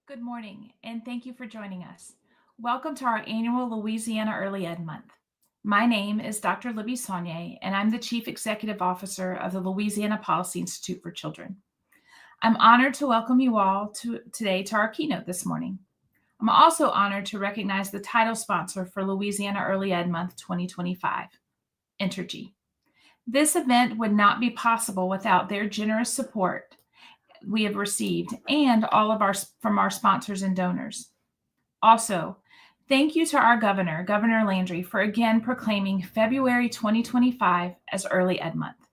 Good morning, and thank you for joining us. Welcome to our annual Louisiana Early Ed Month. My name is Dr. Libby Saunier, and I'm the Chief Executive Officer of the Louisiana Policy Institute for Children. I'm honored to welcome you all today to our keynote this morning. I'm also honored to recognize the title sponsor for Louisiana Early Ed Month 2025, Entergy. This event would not be possible without their generous support we have received and all of our sponsors and donors. Also, thank you to our governor, Governor Landry, for again proclaiming February 2025 as Early Ed Month.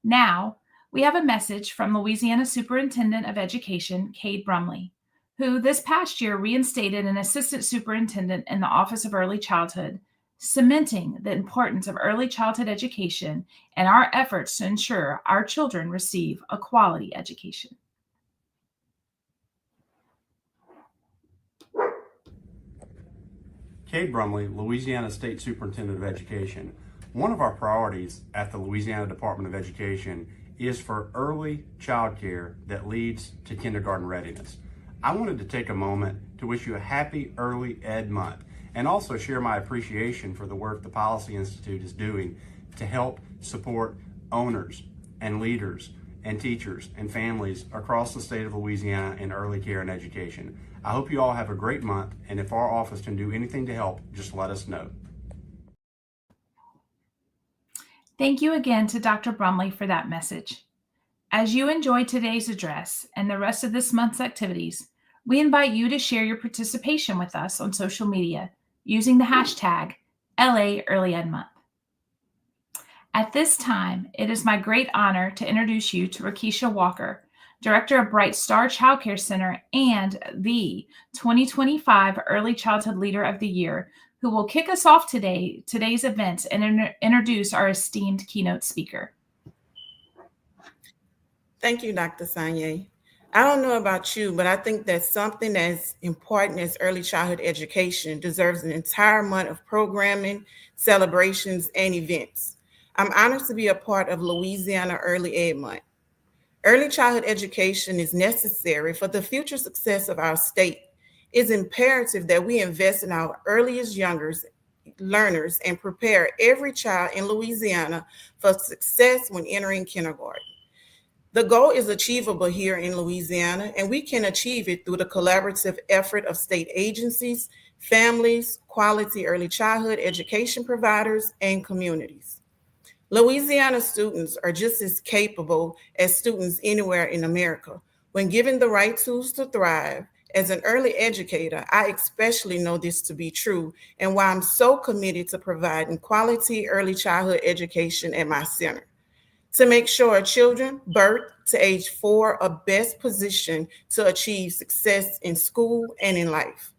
Now, we have a message from Louisiana Superintendent of Education, Cade Brumley, who this past year reinstated an assistant superintendent in the Office of Early Childhood, cementing the importance of early childhood education and our efforts to ensure our children receive a quality education. Cade Brumley, Louisiana State Superintendent of Education. One of our priorities at the Louisiana Department of Education is for early child care that leads to kindergarten readiness. I wanted to take a moment to wish you a happy Early Ed Month and also share my appreciation for the work the Policy Institute is doing to help support owners and leaders and teachers and families across the state of Louisiana in early care and education. I hope you all have a great month, and if our office can do anything to help, just let us know. Thank you again to Dr. Brumley for that message. As you enjoy today's address and the rest of this month's activities, we invite you to share your participation with us on social media using the hashtag LA Early Ed Month. At this time, it is my great honor to introduce you to Rakesha Walker, Director of Bright Star Child Care Center and the 2025 Early Childhood Leader of the Year, who will kick us off today's event and introduce our esteemed keynote speaker. Thank you, Dr. Saunier. I don't know about you, but I think that something as important as early childhood education deserves an entire month of programming, celebrations, and events. I'm honored to be a part of Louisiana Early Ed Month. Early childhood education is necessary for the future success of our state. It's imperative that we invest in our earliest learners and prepare every child in Louisiana for success when entering kindergarten. The goal is achievable here in Louisiana, and we can achieve it through the collaborative effort of state agencies, families, quality early childhood education providers, and communities. Louisiana students are just as capable as students anywhere in America. When given the right tools to thrive, as an early educator, I especially know this to be true, and why I'm so committed to providing quality early childhood education at my center. To make sure children birth to age 4 are best positioned to achieve success in school and in life.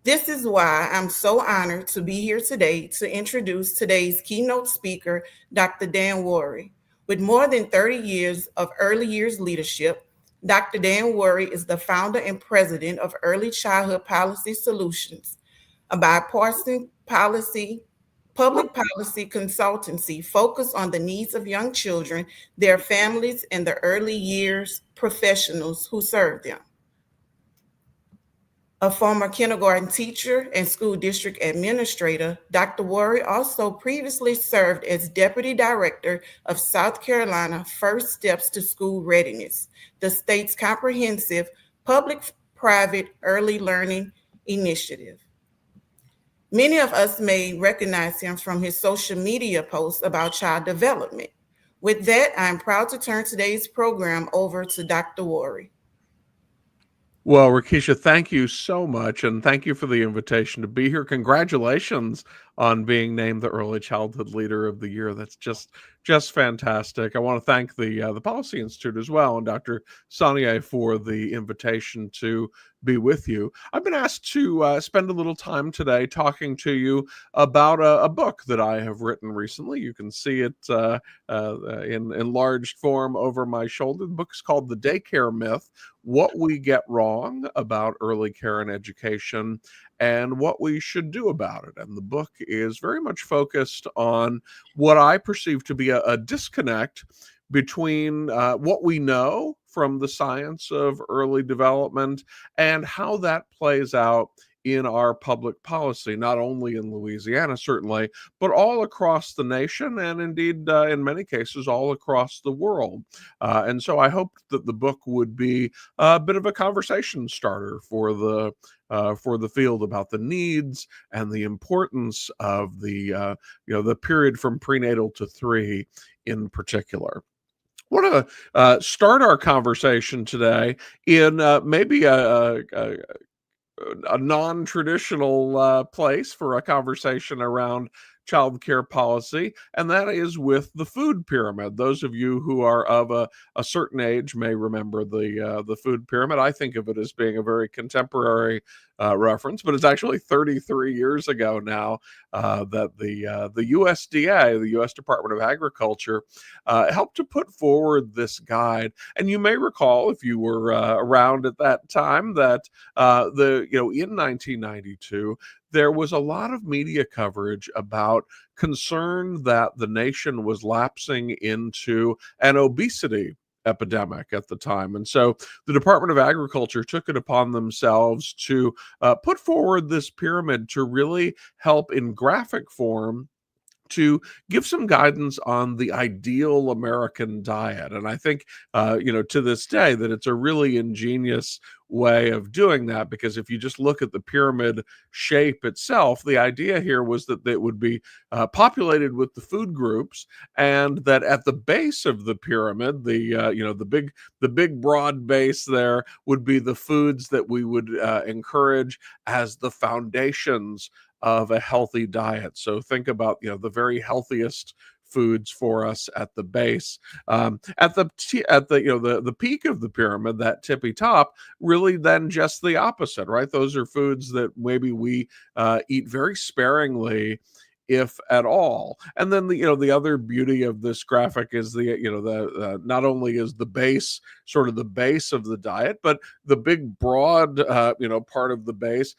This is why I'm so honored to be here today to introduce today's keynote speaker, Dr. Dan Wuori. With more than 30 years of early years leadership, Dr. Dan Wuori is the founder and president of Early Childhood Policy Solutions, a bipartisan public policy consultancy focused on the needs of young children, their families, and the early years professionals who serve them. A former kindergarten teacher and school district administrator, Dr. Wuori also previously served as Deputy Director of South Carolina First Steps to School Readiness, the state's comprehensive public-private early learning initiative. Many of us may recognize him from his social media posts about child development. With that, I'm proud to turn today's program over to Dr. Wuori. Well, Rakesha, thank you so much, and thank you for the invitation to be here. Congratulations on being named the Early Childhood Leader of the Year. That's just fantastic. I want to thank the Policy Institute as well, and Dr. Saunier for the invitation to be with you. I've been asked to spend a little time today talking to you about a book that I have written recently. You can see it in enlarged form over my shoulder. The book is called The Daycare Myth: What We Get Wrong About Early Care and Education and What We Should Do About It. And the book is very much focused on what I perceive to be a disconnect between what we know from the science of early development and how that plays out in our public policy, not only in Louisiana, certainly, but all across the nation and indeed, in many cases, all across the world. And so I hoped that the book would be a bit of a conversation starter for the field about the needs and the importance of the period from prenatal to 3 in particular. I want to start our conversation today in maybe a non-traditional place for a conversation around childcare policy, and that is with the food pyramid. Those of you who are of a certain age may remember the food pyramid. I think of it as being a very contemporary reference, but it's actually 33 years ago now that the USDA, the U.S. Department of Agriculture, helped to put forward this guide. And you may recall, if you were around at that time, that in 1992 there was a lot of media coverage about concern that the nation was lapsing into an obesity epidemic at the time. And so the Department of Agriculture took it upon themselves to put forward this pyramid to really help in graphic form to give some guidance on the ideal American diet. And I think, to this day, that it's a really ingenious way of doing that, because if you just look at the pyramid shape itself, the idea here was that it would be populated with the food groups, and that at the base of the pyramid, the big broad base there would be the foods that we would encourage as the foundations of a healthy diet. So think about the very healthiest foods for us at the base. At the peak of the pyramid, that tippy top, really then just the opposite, right? Those are foods that maybe we eat very sparingly, if at all. And then the other beauty of this graphic is not only is the base sort of the base of the diet, but the big broad part of the base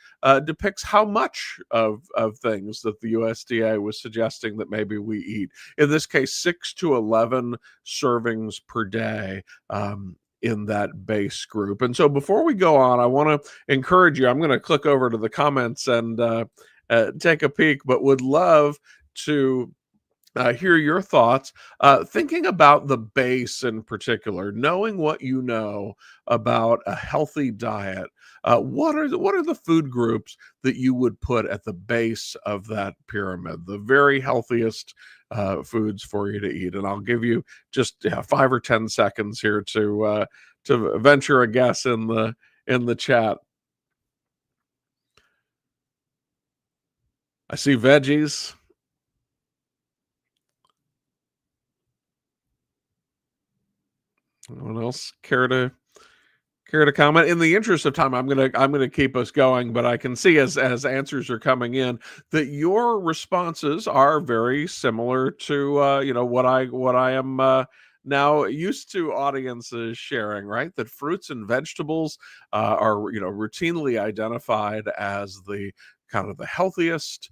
depicts how much of things that the USDA was suggesting that maybe we eat. In this case, 6 to 11 servings per day. In that base group. And so before we go on, I want to encourage you. I'm going to click over to the comments and take a peek, but would love to hear your thoughts, thinking about the base in particular, knowing what you know about a healthy diet. What are the food groups that you would put at the base of that pyramid, the very healthiest foods for you to eat? And I'll give you just 5 or 10 seconds here to venture a guess in the chat. I see veggies. Anyone else care to comment? In the interest of time, I'm gonna keep us going, but I can see as answers are coming in that your responses are very similar to what I am now used to audiences sharing, right? That fruits and vegetables are routinely identified as the kind of the healthiest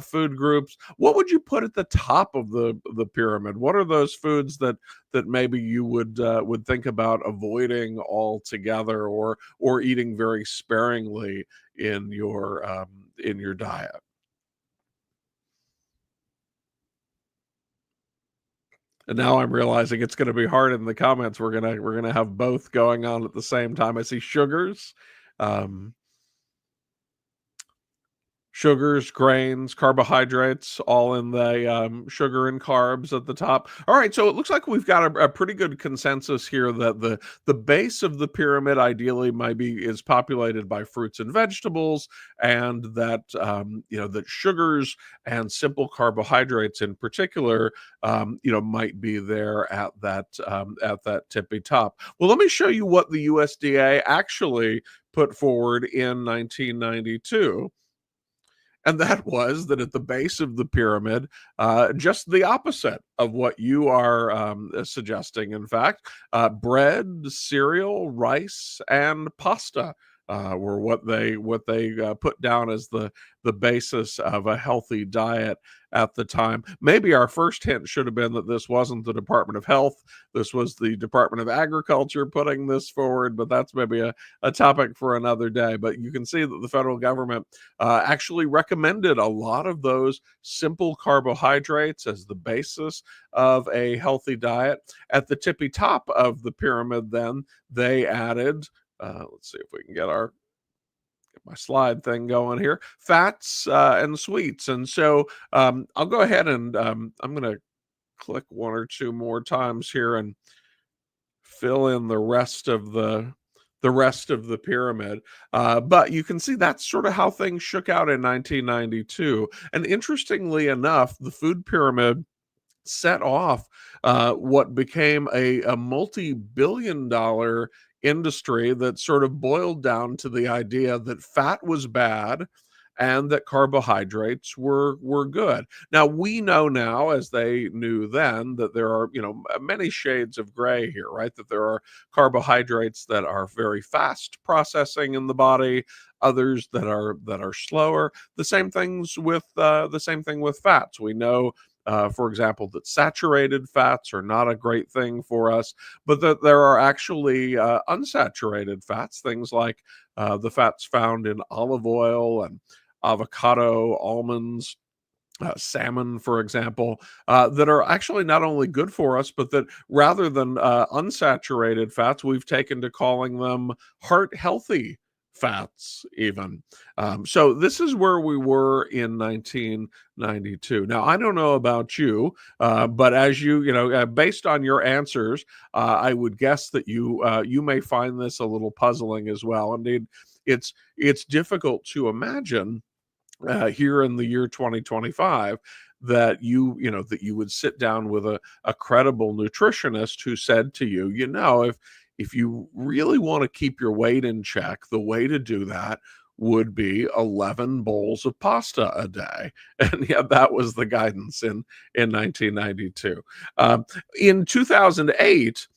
food groups. What would you put at the top of the pyramid? What are those foods that maybe you would think about avoiding altogether, or eating very sparingly in your diet? And now I'm realizing it's going to be hard in the comments. We're gonna have both going on at the same time. I see sugars. Sugars, grains, carbohydrates, all in the sugar and carbs at the top. All right, so it looks like we've got a pretty good consensus here that the base of the pyramid ideally is populated by fruits and vegetables, and that that sugars and simple carbohydrates in particular might be there at that tippy top. Well, let me show you what the USDA actually put forward in 1992. And that was that at the base of the pyramid, just the opposite of what you are suggesting. In fact, bread, cereal, rice, and pasta were what they put down as the basis of a healthy diet at the time. Maybe our first hint should have been that this wasn't the Department of Health. This was the Department of Agriculture putting this forward, but that's maybe a topic for another day. But you can see that the federal government actually recommended a lot of those simple carbohydrates as the basis of a healthy diet. At the tippy top of the pyramid, then, they added, let's see if we can get my slide thing going here, fats and sweets. And so I'll go ahead and I'm going to click one or two more times here and fill in the rest of the pyramid. But you can see that's sort of how things shook out in 1992. And interestingly enough, the food pyramid set off what became a multi-billion-dollar industry that sort of boiled down to the idea that fat was bad and that carbohydrates were good. Now, we know now, as they knew then, that there are, many shades of gray here, right? That there are carbohydrates that are very fast processing in the body, others that are slower. The same thing with fats. We know, for example, that saturated fats are not a great thing for us, but that there are actually unsaturated fats, things like the fats found in olive oil and avocado, almonds, salmon, for example, that are actually not only good for us, but that rather than unsaturated fats, we've taken to calling them heart healthy fats even. So this is where we were in 1992. Now, I don't know about you, but as based on your answers, I would guess that you may find this a little puzzling as well. Indeed, it's difficult to imagine here in the year 2025 that you would sit down with a credible nutritionist who said to you, if you really want to keep your weight in check, the way to do that would be 11 bowls of pasta a day. And yeah, that was the guidance in 1992. In 2008,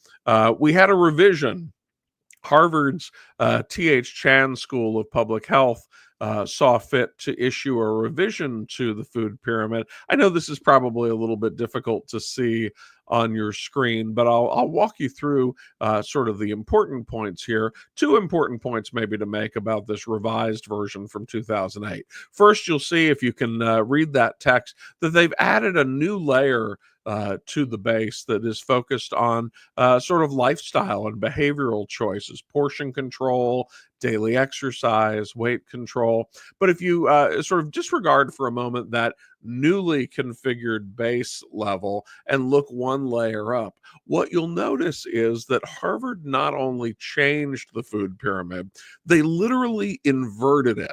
we had a revision. Harvard's T.H. Chan School of Public Health saw fit to issue a revision to the food pyramid. I know this is probably a little bit difficult to see on your screen, but I'll walk you through sort of the important points here. Two important points maybe to make about this revised version from 2008. First, you'll see, if you can read that text, that they've added a new layer to the base that is focused on sort of lifestyle and behavioral choices, portion control, daily exercise, weight control. But if you sort of disregard for a moment that newly configured base level and look one layer up, what you'll notice is that Harvard not only changed the food pyramid, they literally inverted it,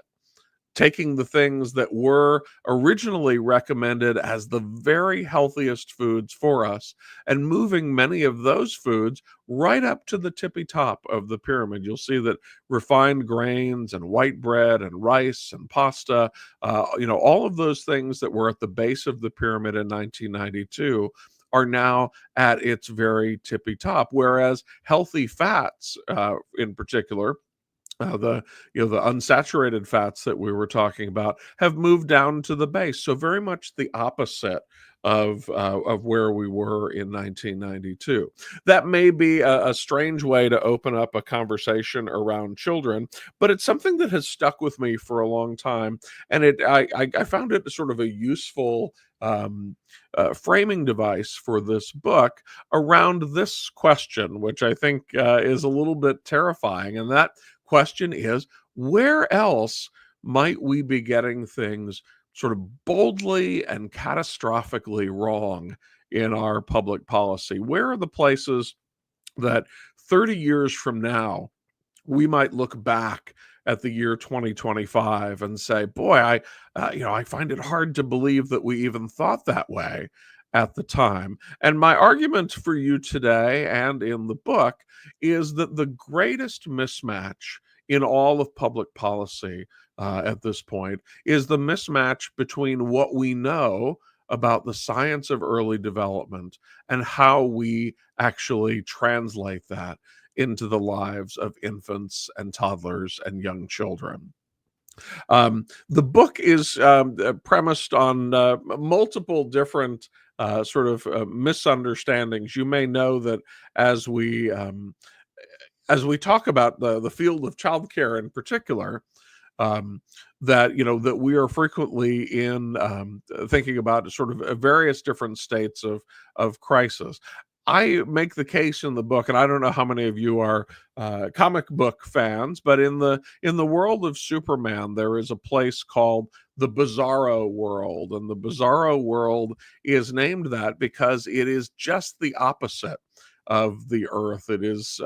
taking the things that were originally recommended as the very healthiest foods for us and moving many of those foods right up to the tippy top of the pyramid. You'll see that refined grains and white bread and rice and pasta, all of those things that were at the base of the pyramid in 1992 are now at its very tippy top, whereas healthy fats, in particular, the unsaturated fats that we were talking about, have moved down to the base. So very much the opposite of where we were in 1992. That may be a strange way to open up a conversation around children, but it's something that has stuck with me for a long time, and I found it sort of a useful framing device for this book around this question, which I think is a little bit terrifying, and that question is, where else might we be getting things sort of boldly and catastrophically wrong in our public policy? Where are the places that 30 years from now we might look back at the year 2025 and say, boy, I find it hard to believe that we even thought that way at the time. And my argument for you today and in the book is that the greatest mismatch in all of public policy at this point is the mismatch between what we know about the science of early development and how we actually translate that into the lives of infants and toddlers and young children. The book is premised on multiple different misunderstandings. You may know that as we talk about the field of childcare in particular, um, that that we are frequently in thinking about sort of various different states of crisis. I make the case in the book, and I don't know how many of you are comic book fans, but in the world of Superman, there is a place called the Bizarro World, and the Bizarro World is named that because it is just the opposite of the Earth. It is,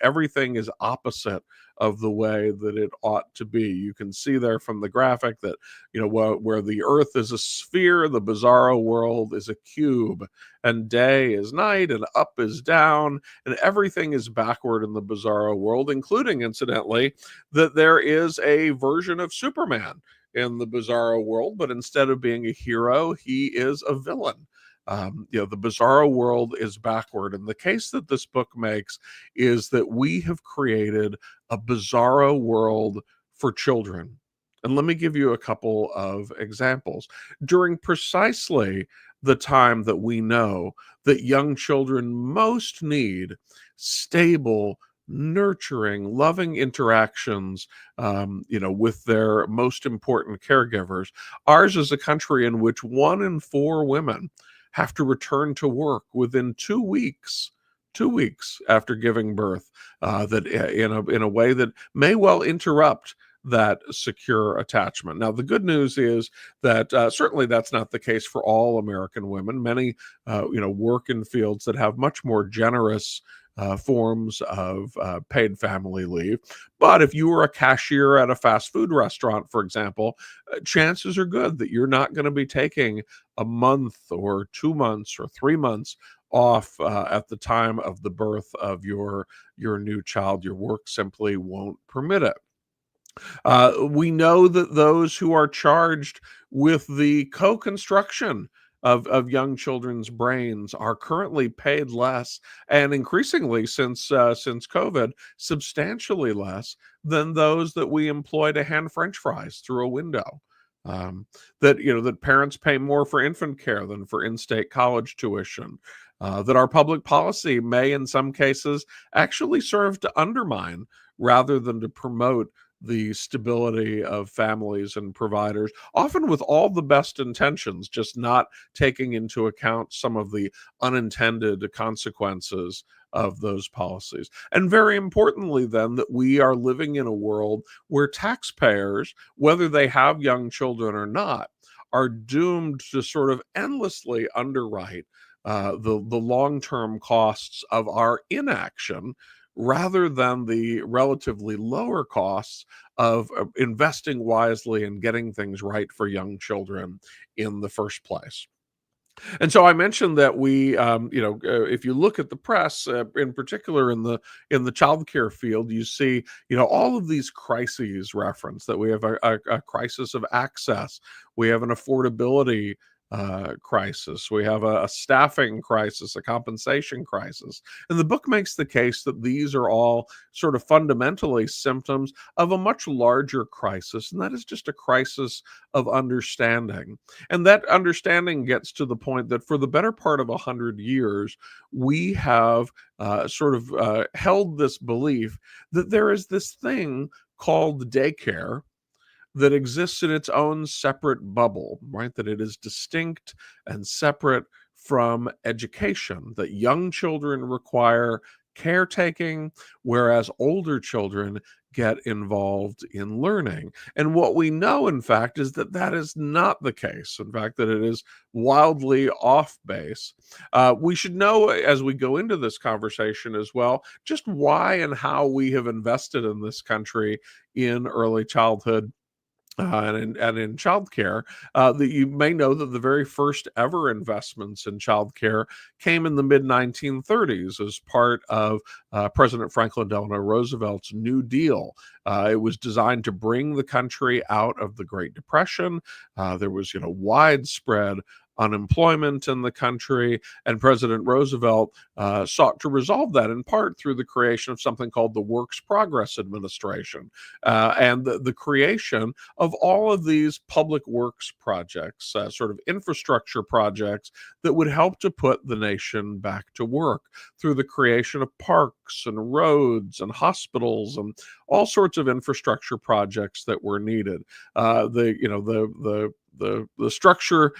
everything is opposite of the way that it ought to be. You can see there from the graphic that, where the Earth is a sphere, the Bizarro World is a cube, and day is night, and up is down, and everything is backward in the Bizarro World, including, incidentally, that there is a version of Superman in the Bizarro World, but instead of being a hero, he is a villain. The Bizarro World is backward. And the case that this book makes is that we have created a Bizarro world for children. And let me give you a couple of examples. During precisely the time that we know that young children most need stable, nurturing, loving interactions, with their most important caregivers, ours is a country in which 1 in 4 women have to return to work within 2 weeks. 2 weeks after giving birth, that in a way that may well interrupt that secure attachment. Now, the good news is that certainly that's not the case for all American women. Many, work in fields that have much more generous forms of paid family leave. But if you were a cashier at a fast food restaurant, for example, chances are good that you're not going to be taking a month or 2 months or 3 months off at the time of the birth of your new child. Your work simply won't permit it. We know that those who are charged with the co-construction of young children's brains are currently paid less, and increasingly since COVID, substantially less than those that we employ to hand French fries through a window. That parents pay more for infant care than for in-state college tuition. That our public policy may, in some cases, actually serve to undermine rather than to promote the stability of families and providers, often with all the best intentions, just not taking into account some of the unintended consequences of those policies. And very importantly, then, that we are living in a world where taxpayers, whether they have young children or not, are doomed to sort of endlessly underwrite the long-term costs of our inaction, rather than the relatively lower costs of investing wisely and getting things right for young children in the first place. And so I mentioned that we, if you look at the press, in particular in the childcare field, you see, all of these crises referenced. That we have a crisis of access, we have an affordability crisis, we have a staffing crisis, a compensation crisis. And the book makes the case that these are all sort of fundamentally symptoms of a much larger crisis, and that is just a crisis of understanding. And that understanding gets to the point that for the better part of 100 years, we have held this belief that there is this thing called daycare that exists in its own separate bubble, right? That it is distinct and separate from education, that young children require caretaking, whereas older children get involved in learning. And what we know, in fact, is that that is not the case. In fact, that it is wildly off base. We should know, as we go into this conversation as well, just why and how we have invested in this country in early childhood and in childcare. That you may know that the very first ever investments in childcare came in the mid 1930s as part of President Franklin Delano Roosevelt's New Deal. It was designed to bring the country out of the Great Depression. There was, widespread unemployment in the country. And President Roosevelt sought to resolve that in part through the creation of something called the Works Progress Administration, and the creation of all of these public works projects, sort of infrastructure projects that would help to put the nation back to work through the creation of parks and roads and hospitals and all sorts of infrastructure projects that were needed. The structure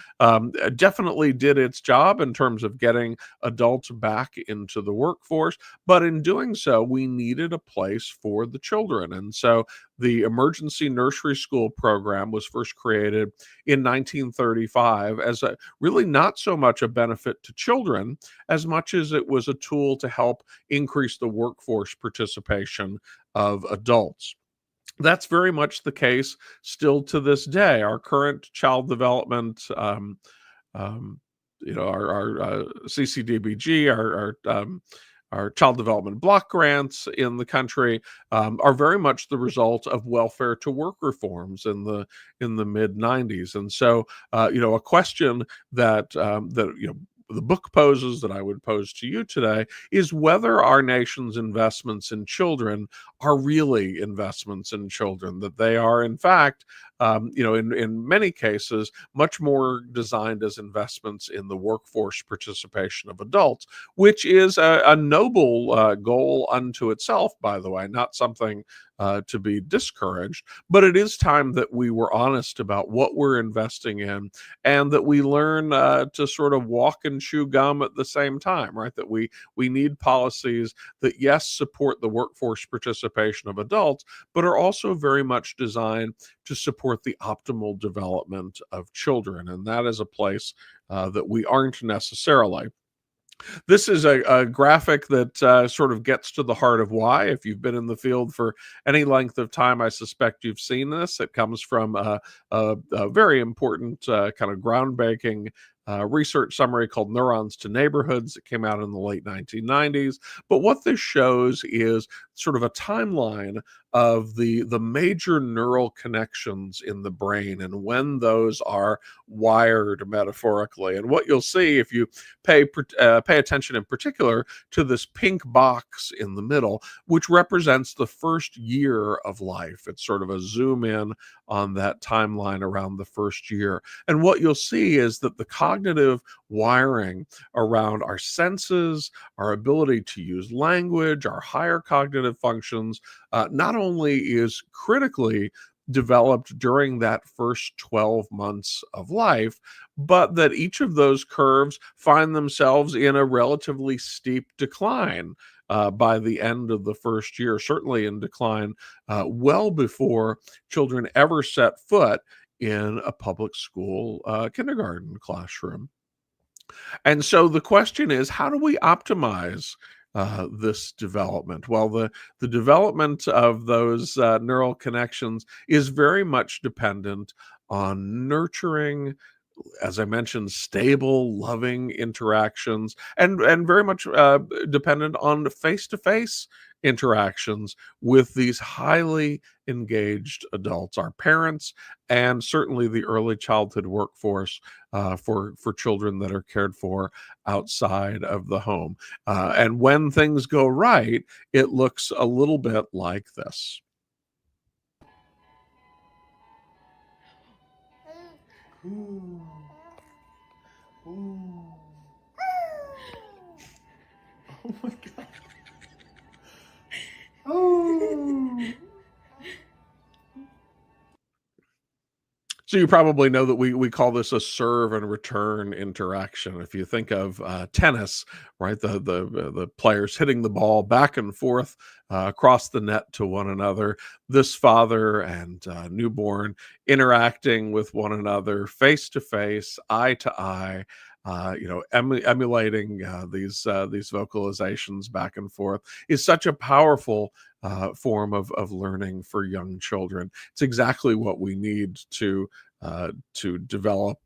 definitely did its job in terms of getting adults back into the workforce, but in doing so, we needed a place for the children. And so the emergency nursery school program was first created in 1935 as really not so much a benefit to children as much as it was a tool to help increase the workforce participation of adults. That's very much the case still to this day. Our current child development, our CCDBG, our child development block grants in the country are very much the result of welfare to work reforms in the mid 90s. And so, a question that the book poses, that I would pose to you today, is whether our nation's investments in children are really investments in children, that they are, in fact, in many cases, much more designed as investments in the workforce participation of adults, which is a noble goal unto itself, by the way, not something to be discouraged, but it is time that we were honest about what we're investing in, and that we learn to sort of walk and chew gum at the same time, right? That we need policies that, yes, support the workforce participation of adults, but are also very much designed to support the optimal development of children. And that is a place that we aren't necessarily. This is a graphic that sort of gets to the heart of why. If you've been in the field for any length of time, I suspect you've seen this. It comes from a very important kind of groundbreaking research summary called Neurons to Neighborhoods. It came out in the late 1990s. But what this shows is sort of a timeline of the major neural connections in the brain and when those are wired metaphorically. And what you'll see if you pay attention in particular to this pink box in the middle, which represents the first year of life. It's sort of a zoom in on that timeline around the first year. And what you'll see is that the cognitive wiring around our senses, our ability to use language, our higher cognitive functions, not only is critically developed during that first 12 months of life, but that each of those curves find themselves in a relatively steep decline by the end of the first year, certainly in decline well before children ever set foot in a public school kindergarten classroom. And so the question is, how do we optimize this development? Well, the development of those neural connections is very much dependent on nurturing, as I mentioned, stable, loving interactions, and very much dependent on face-to-face interactions with these highly engaged adults, our parents, and certainly the early childhood workforce for children that are cared for outside of the home. And when things go right, it looks a little bit like this. Ooh. Ooh. Oh my God. Oh. So you probably know that we call this a serve and return interaction. If you think of tennis, right, the players hitting the ball back and forth across the net to one another, this father and newborn interacting with one another face to face, eye to eye. Emulating these vocalizations back and forth is such a powerful form of learning for young children. It's exactly what we need to develop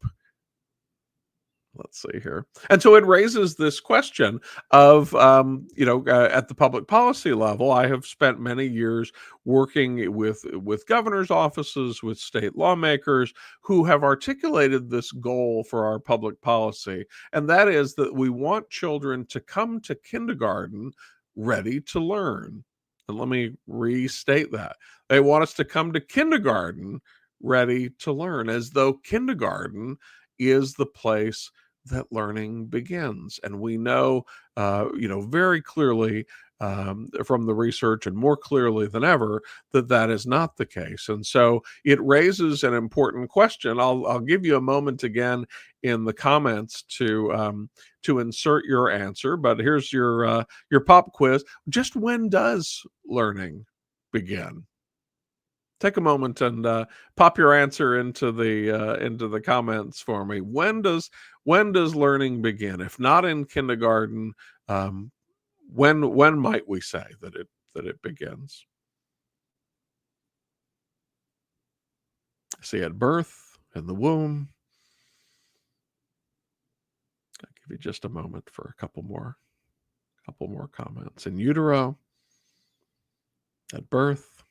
Let's see here. And so it raises this question of, at the public policy level, I have spent many years working with governors' offices, with state lawmakers who have articulated this goal for our public policy. And that is that we want children to come to kindergarten ready to learn. And let me restate that. They want us to come to kindergarten ready to learn, as though kindergarten is the place that learning begins. And we know, very clearly from the research, and more clearly than ever, that that is not the case. And so it raises an important question. I'll give you a moment again in the comments to insert your answer. But here's your pop quiz. Just when does learning begin? Take a moment and pop your answer into the comments for me. When does learning begin? If not in kindergarten, when might we say that it begins? See, at birth, in the womb. I'll give you just a moment for a couple more comments. In utero, at birth.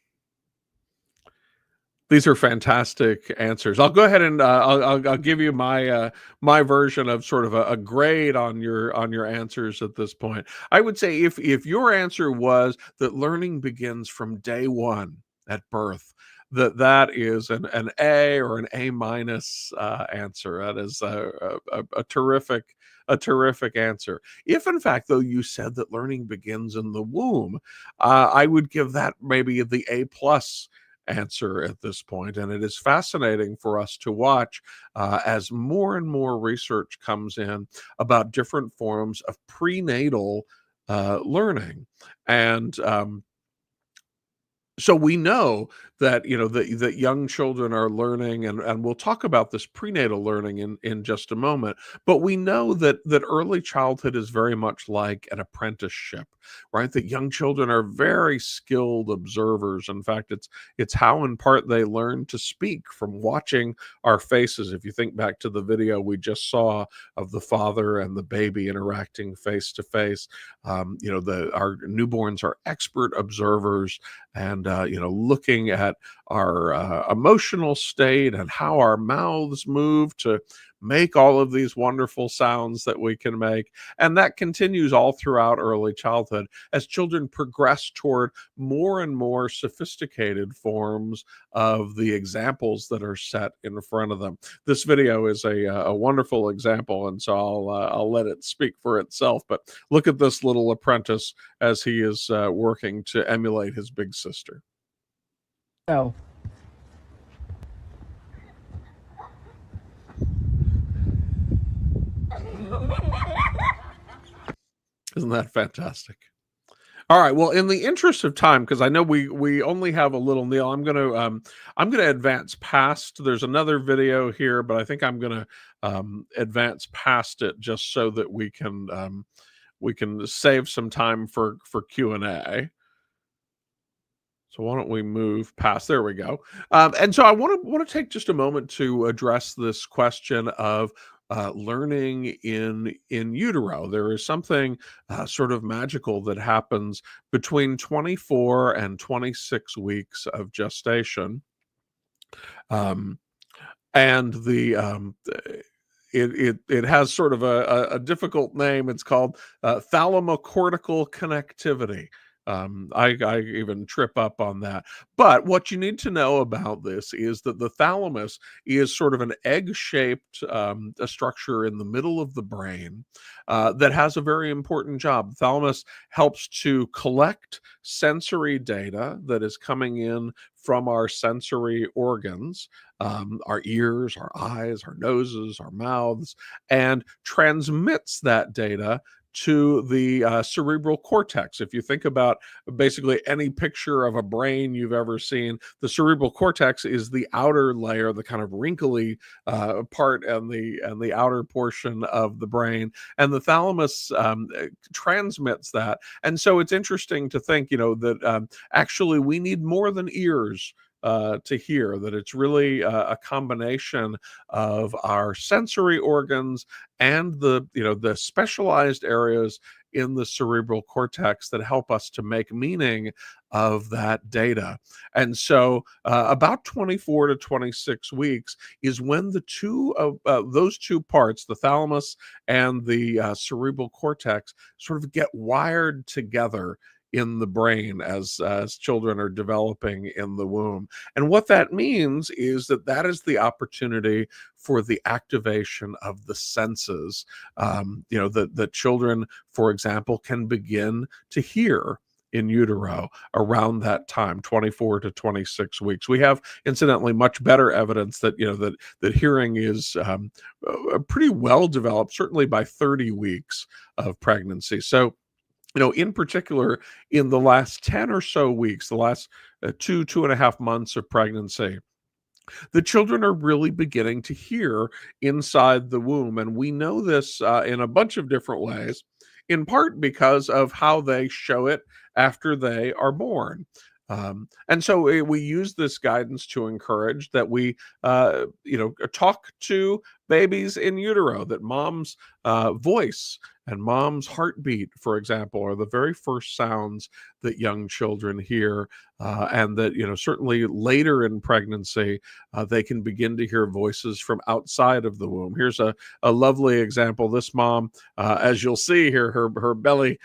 These are fantastic answers. I'll go ahead and I'll give you my my version of sort of a grade on your answers at this point. I would say if your answer was that learning begins from day one at birth, that is an A or an A minus answer. That is a terrific answer. If in fact, though, you said that learning begins in the womb, I would give that maybe the A plus answer at this point. And it is fascinating for us to watch as more and more research comes in about different forms of prenatal learning. And so we know that that young children are learning, and we'll talk about this prenatal learning in just a moment. But we know that early childhood is very much like an apprenticeship, right? That young children are very skilled observers. In fact, it's how in part they learn to speak, from watching our faces. If you think back to the video we just saw of the father and the baby interacting face to face, our newborns are expert observers, and looking at our emotional state and how our mouths move to make all of these wonderful sounds that we can make. And that continues all throughout early childhood as children progress toward more and more sophisticated forms of the examples that are set in front of them. This video is a wonderful example, and so I'll let it speak for itself. But look at this little apprentice as he is working to emulate his big sister. Oh. Isn't that fantastic? All right. Well, in the interest of time, because I know we only have a little, Neil, I'm gonna advance past. There's another video here, but I think I'm gonna advance past it just so that we can save some time for Q&A. So why don't we move past? There we go. And so I want to take just a moment to address this question of learning in utero. There is something sort of magical that happens between 24 and 26 weeks of gestation, and it has sort of a difficult name. It's called thalamocortical connectivity. I even trip up on that. But what you need to know about this is that the thalamus is sort of an egg-shaped a structure in the middle of the brain that has a very important job. The thalamus helps to collect sensory data that is coming in from our sensory organs, our ears, our eyes, our noses, our mouths, and transmits that data to the cerebral cortex. If you think about basically any picture of a brain you've ever seen, the cerebral cortex is the outer layer, the kind of wrinkly part and the outer portion of the brain, and the thalamus transmits that. And so it's interesting to think, that actually we need more than ears to hear, that it's really a combination of our sensory organs and the specialized areas in the cerebral cortex that help us to make meaning of that data. And so about 24 to 26 weeks is when the those two parts, the thalamus and the cerebral cortex, sort of get wired together in the brain as children are developing in the womb. And what that means is that is the opportunity for the activation of the senses. The children, for example, can begin to hear in utero around that time, 24 to 26 weeks. We have, incidentally, much better evidence that that hearing is pretty well developed, certainly by 30 weeks of pregnancy. So, in particular, in the last 10 or so weeks, the last 2.5 months of pregnancy, the children are really beginning to hear inside the womb. And we know this in a bunch of different ways, in part because of how they show it after they are born. And so we use this guidance to encourage that we, talk to babies in utero, that mom's voice and mom's heartbeat, for example, are the very first sounds that young children hear. And that, certainly later in pregnancy, they can begin to hear voices from outside of the womb. Here's a lovely example. This mom, as you'll see here, her belly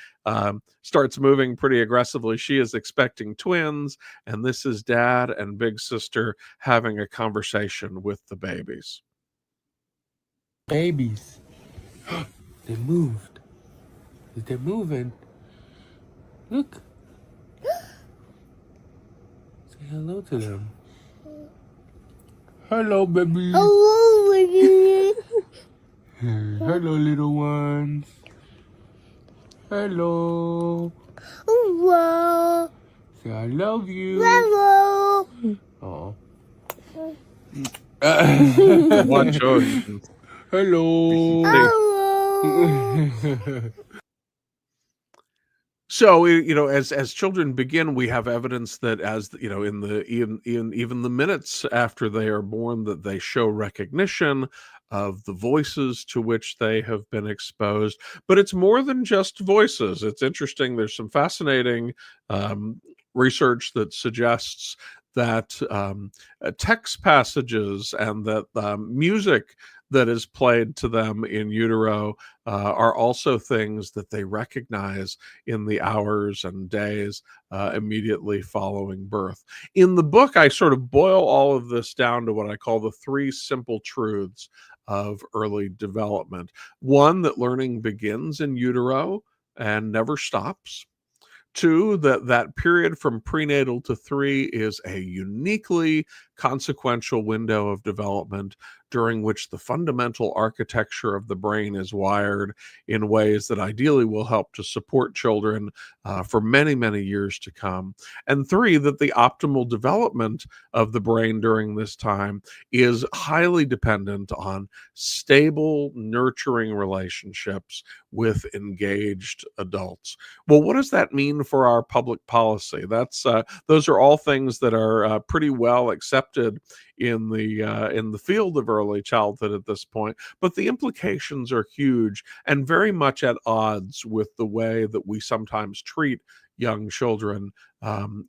starts moving pretty aggressively. She is expecting twins, and this is dad and big sister having a conversation with the babies. Babies. They moved. They're moving. Look. Say hello to them. Hello, baby. Hello, baby. Hello, little ones. Hello. Hello. Say I love you. Hello. Oh. One choice. Hello. Hello. So, as children begin, we have evidence that, as in even the minutes after they are born, that they show recognition of the voices to which they have been exposed. But it's more than just voices. It's interesting. There's some fascinating research that suggests that text passages and that music that is played to them in utero are also things that they recognize in the hours and days immediately following birth. In the book, I sort of boil all of this down to what I call the 3 simple truths of early development. One, that learning begins in utero and never stops. 2, that period from prenatal to 3 is a uniquely consequential window of development during which the fundamental architecture of the brain is wired in ways that ideally will help to support children for many, many years to come. And 3, that the optimal development of the brain during this time is highly dependent on stable, nurturing relationships with engaged adults. Well, what does that mean for our public policy? Those are all things that are pretty well accepted in the field of early childhood at this point, but the implications are huge and very much at odds with the way that we sometimes treat young children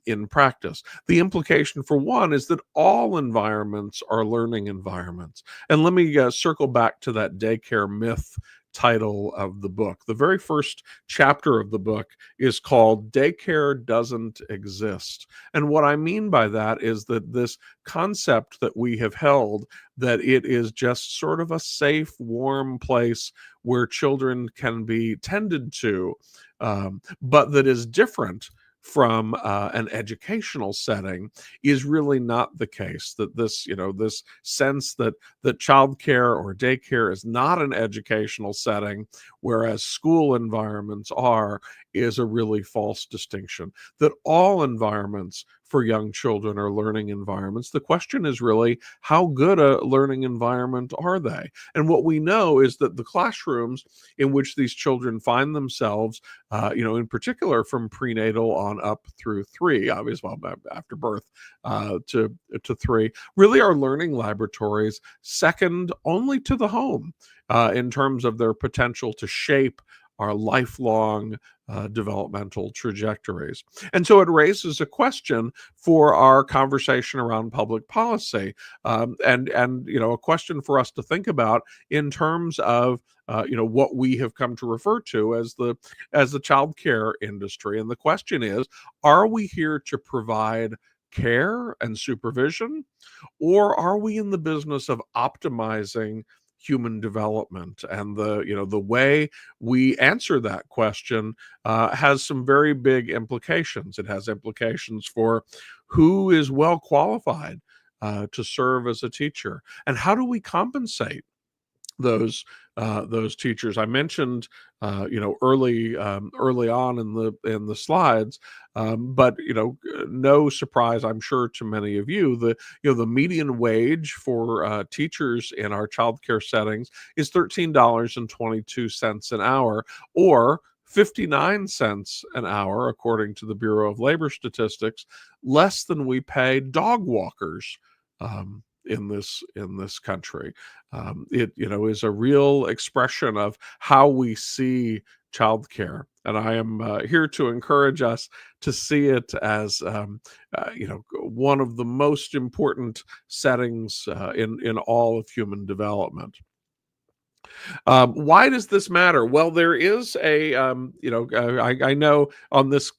in practice. The implication, for one, is that all environments are learning environments. And let me circle back to that daycare myth title of the book. The very first chapter of the book is called Daycare Doesn't Exist. And what I mean by that is that this concept that we have held, that it is just sort of a safe, warm place where children can be tended to, but that is different from an educational setting, is really not the case. That this sense that childcare or daycare is not an educational setting, whereas school environments are, is a really false distinction. That all environments for young children are learning environments. The question is really, how good a learning environment are they? And what we know is that the classrooms in which these children find themselves, in particular from prenatal on up through three, obviously, well, after birth to three, really are learning laboratories second only to the home in terms of their potential to shape our lifelong developmental trajectories. And so it raises a question for our conversation around public policy, and a question for us to think about in terms of what we have come to refer to as the child care industry. And the question is, are we here to provide care and supervision, or are we in the business of optimizing human development? And the way we answer that question has some very big implications. It has implications for who is well qualified to serve as a teacher, and how do we compensate those teachers. I mentioned early on in the slides, but no surprise, I'm sure, to many of you, the median wage for teachers in our childcare settings is $13.22 an hour, or 59 cents an hour, according to the Bureau of Labor Statistics, less than we pay dog walkers in this country. It is a real expression of how we see childcare, and I am here to encourage us to see it as one of the most important settings in all of human development. Why does this matter? Well, there is I know on this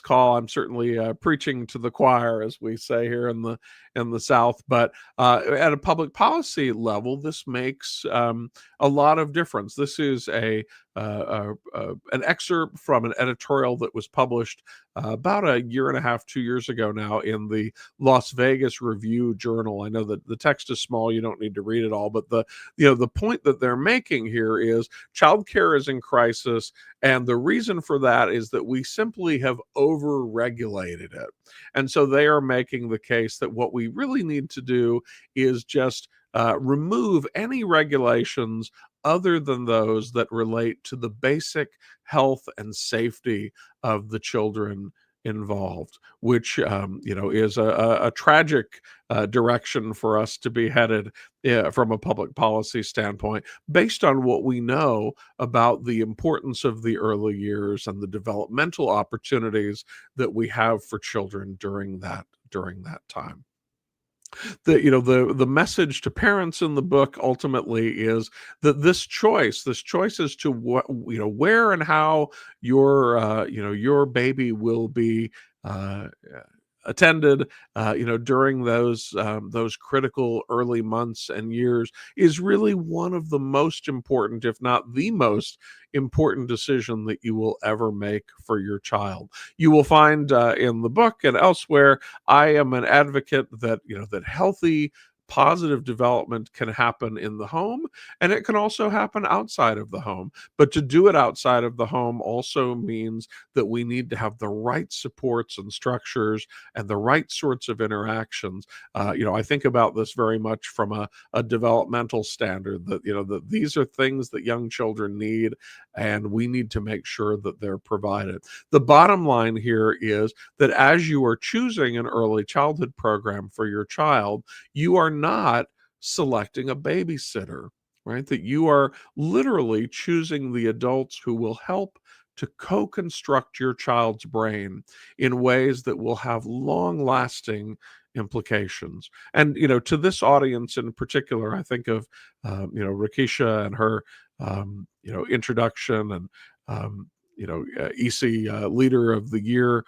call, I'm certainly preaching to the choir, as we say here in the South, but at a public policy level, this makes a lot of difference. This is an excerpt from an editorial that was published about a year and a half, 2 years ago now, in the Las Vegas Review Journal. I know that the text is small; you don't need to read it all, but the point that they're making here is childcare is in crisis, and the reason for that is that we simply have over-regulated it. And so they are making the case that what we really need to do is just remove any regulations other than those that relate to the basic health and safety of the children involved, which is a tragic direction for us to be headed from a public policy standpoint, based on what we know about the importance of the early years and the developmental opportunities that we have for children during that time. The message to parents in the book ultimately is that this choice as to what, where and how your baby will be attended during those critical early months and years is really one of the most important, if not the most important, decision that you will ever make for your child. You will find in the book and elsewhere, I am an advocate that that healthy, positive development can happen in the home, and it can also happen outside of the home. But to do it outside of the home also means that we need to have the right supports and structures and the right sorts of interactions. I think about this very much from a developmental standard, that these are things that young children need, and we need to make sure that they're provided. The bottom line here is that as you are choosing an early childhood program for your child, you are not selecting a babysitter, right? That you are literally choosing the adults who will help to co-construct your child's brain in ways that will have long-lasting implications. And to this audience in particular, I think of Rakisha and her introduction, and EC Leader of the Year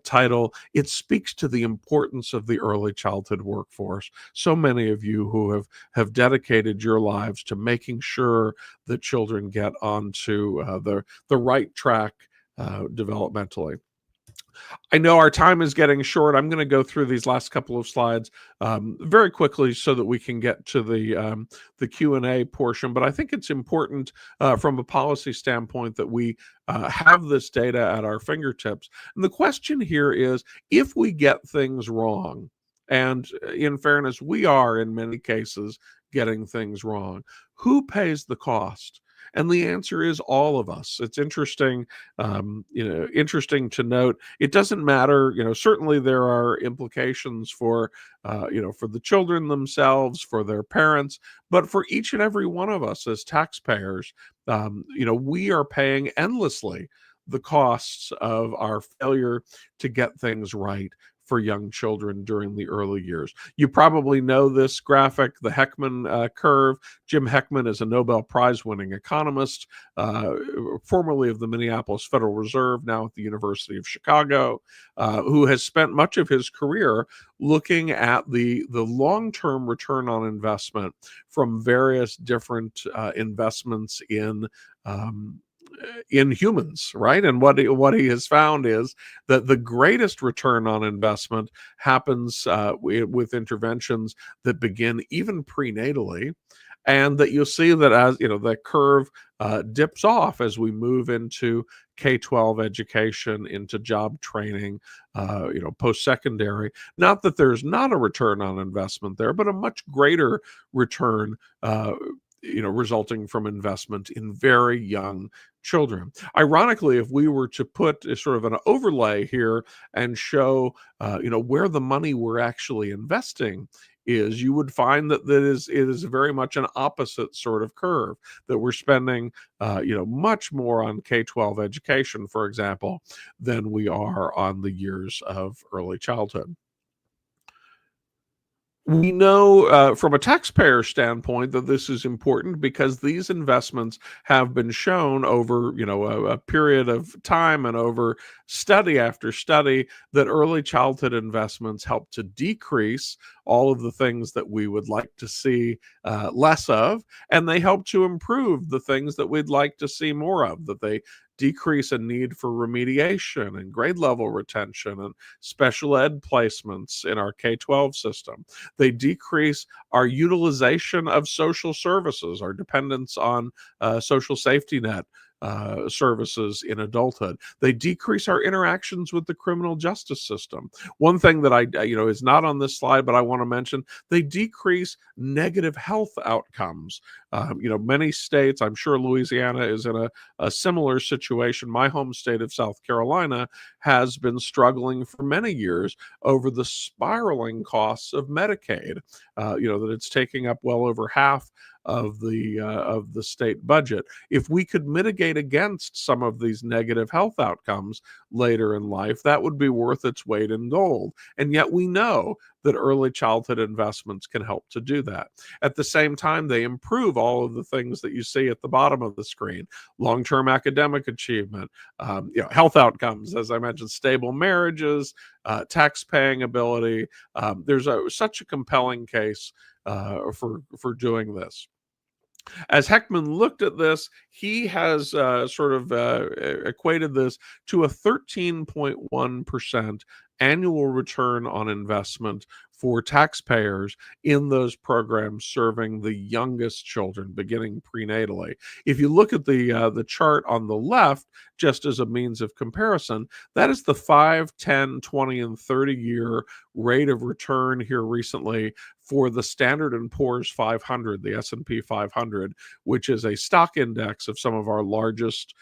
title. It speaks to the importance of the early childhood workforce. So many of you who have dedicated your lives to making sure that children get onto the right track developmentally. I know our time is getting short. I'm going to go through these last couple of slides very quickly so that we can get to the Q&A portion. But I think it's important from a policy standpoint that we have this data at our fingertips. And the question here is, if we get things wrong, and in fairness, we are in many cases getting things wrong, who pays the cost? And the answer is all of us. It's interesting, interesting to note. It doesn't matter, certainly there are implications for, for the children themselves, for their parents, but for each and every one of us as taxpayers, we are paying endlessly the costs of our failure to get things right for young children during the early years. You probably know this graphic, the Heckman curve. Jim Heckman is a Nobel Prize-winning economist, formerly of the Minneapolis Federal Reserve, now at the University of Chicago, who has spent much of his career looking at the long-term return on investment from various different investments in humans, right? And what he has found is that the greatest return on investment happens with interventions that begin even prenatally, and that you'll see that as the curve dips off as we move into K-12 education, into job training, post-secondary. Not that there's not a return on investment there, but a much greater return resulting from investment in very young children. Ironically, if we were to put a sort of an overlay here and show, where the money we're actually investing is, you would find that it is very much an opposite sort of curve, that we're spending, much more on K-12 education, for example, than we are on the years of early childhood. We know from a taxpayer standpoint that this is important because these investments have been shown over, a period of time and over study after study that early childhood investments help to decrease all of the things that we would like to see less of, and they help to improve the things that we'd like to see more of, that they decrease a need for remediation and grade level retention and special ed placements in our K-12 system. They decrease our utilization of social services, our dependence on social safety net services in adulthood. They decrease our interactions with the criminal justice system. One thing that is not on this slide, but I want to mention, they decrease negative health outcomes. Many states, I'm sure Louisiana is in a similar situation. My home state of South Carolina has been struggling for many years over the spiraling costs of Medicaid, that it's taking up well over half of the state budget. If we could mitigate against some of these negative health outcomes later in life, that would be worth its weight in gold. And yet we know that early childhood investments can help to do that. At the same time, they improve all of the things that you see at the bottom of the screen: long-term academic achievement, health outcomes, as I mentioned, stable marriages, tax-paying ability. There's such a compelling case for doing this. As Heckman looked at this, he has equated this to a 13.1% annual return on investment for taxpayers in those programs serving the youngest children, beginning prenatally. If you look at the chart on the left, just as a means of comparison, that is the 5, 10, 20, and 30-year rate of return here recently for the Standard & Poor's 500, the S&P 500, which is a stock index of some of our largest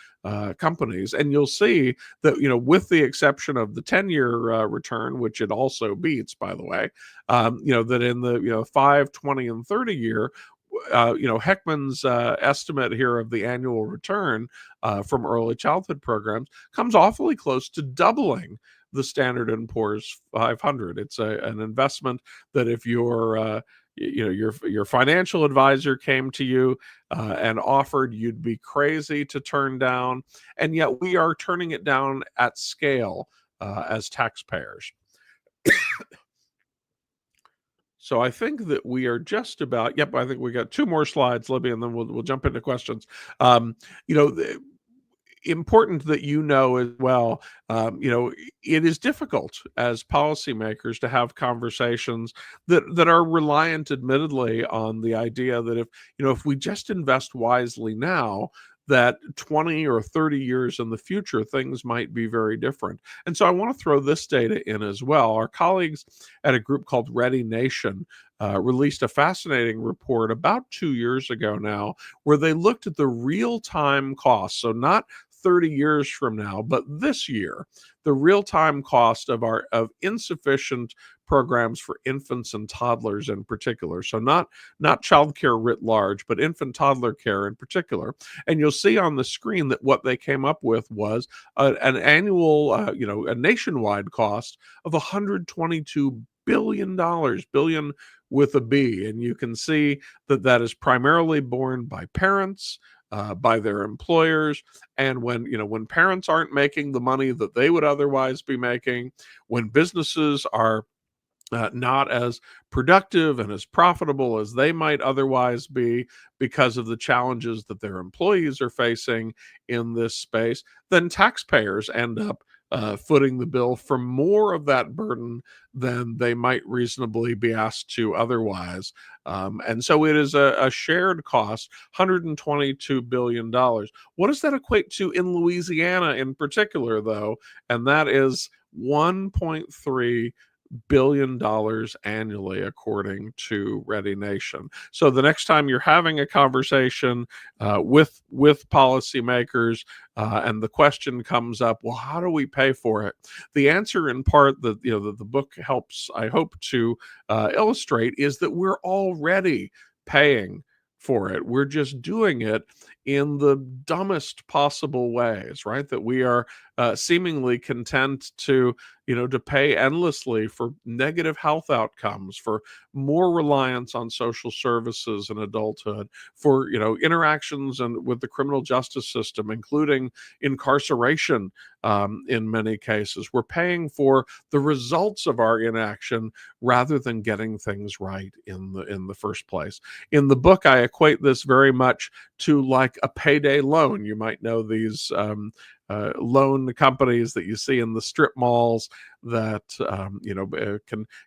companies. And you'll see that, with the exception of the 10-year return, which it also beats, by the way, that in the 5, 20, and 30-year, Heckman's estimate here of the annual return from early childhood programs comes awfully close to doubling the Standard & Poor's 500. It's an investment that if your financial advisor came to you and offered, you'd be crazy to turn down. And yet we are turning it down at scale as taxpayers. So I think that we are just about, I think we got 2 more slides, Libby, and then we'll jump into questions. important that you know as well, it is difficult as policymakers to have conversations that are reliant, admittedly, on the idea that if we just invest wisely now, that 20 or 30 years in the future, things might be very different. And so I want to throw this data in as well. Our colleagues at a group called Ready Nation released a fascinating report about 2 years ago now, where they looked at the real-time costs. So not 30 years from now, but this year, the real-time cost of insufficient programs for infants and toddlers in particular. So not childcare writ large, but infant toddler care in particular. And you'll see on the screen that what they came up with was an annual, a nationwide cost of $122 billion, billion with a B. And you can see that is primarily borne by parents, by their employers. And when parents aren't making the money that they would otherwise be making, when businesses are not as productive and as profitable as they might otherwise be because of the challenges that their employees are facing in this space, then taxpayers end up footing the bill for more of that burden than they might reasonably be asked to otherwise. And so it is a shared cost, $122 billion. What does that equate to in Louisiana in particular, though? And that is $1.3 billion annually, according to Ready Nation. So the next time you're having a conversation with policymakers and the question comes up, well, how do we pay for it? The answer, in part, that the book helps, I hope, to illustrate, is that we're already paying for it. We're just doing it in the dumbest possible ways, right? That we are seemingly content to pay endlessly for negative health outcomes, for more reliance on social services in adulthood, for interactions with the criminal justice system, including incarceration. In many cases, we're paying for the results of our inaction rather than getting things right in the first place. In the book, I equate this very much to like a payday loan. You might know these loan companies that you see in the strip malls that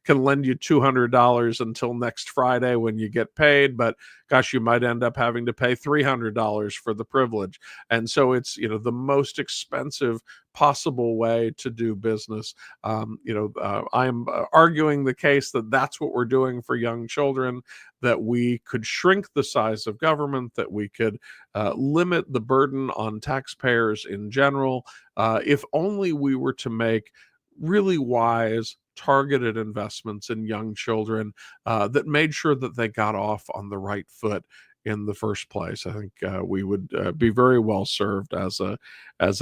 can lend you $200 until next Friday when you get paid, but gosh, you might end up having to pay $300 for the privilege. And so it's the most expensive possible way to do business. I'm arguing the case that that's what we're doing for young children, that we could shrink the size of government, that we could limit the burden on taxpayers in general, if only we were to make really wise, targeted investments in young children that made sure that they got off on the right foot in the first place. I think we would be very well served as a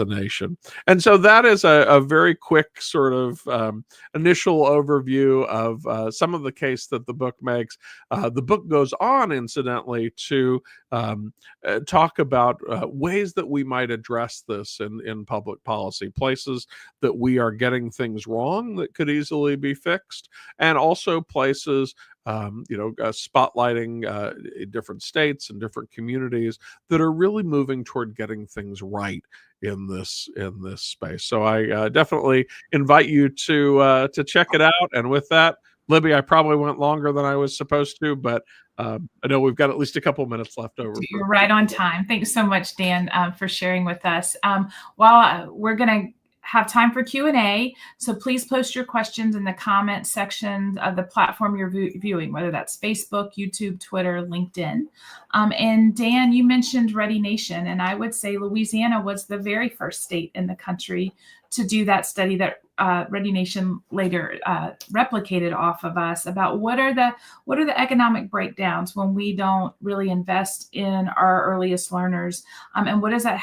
nation. And so that is a very quick sort of initial overview of some of the case that the book makes. The book goes on, incidentally, to talk about ways that we might address this in public policy, places that we are getting things wrong that could easily be fixed, and also places spotlighting different states and different communities that are really moving toward getting things right in this space. So I definitely invite you to check it out. And with that, Libby, I probably went longer than I was supposed to, but I know we've got at least a couple minutes left over. You're right on time. Thanks so much, Dan, for sharing with us. While we're going to have time for Q&A, so please post your questions in the comment section of the platform you're viewing, whether that's Facebook, YouTube, Twitter, LinkedIn. And Dan, you mentioned Ready Nation, and I would say Louisiana was the very first state in the country to do that study that Ready Nation later replicated off of us about what are the economic breakdowns when we don't really invest in our earliest learners, and what does that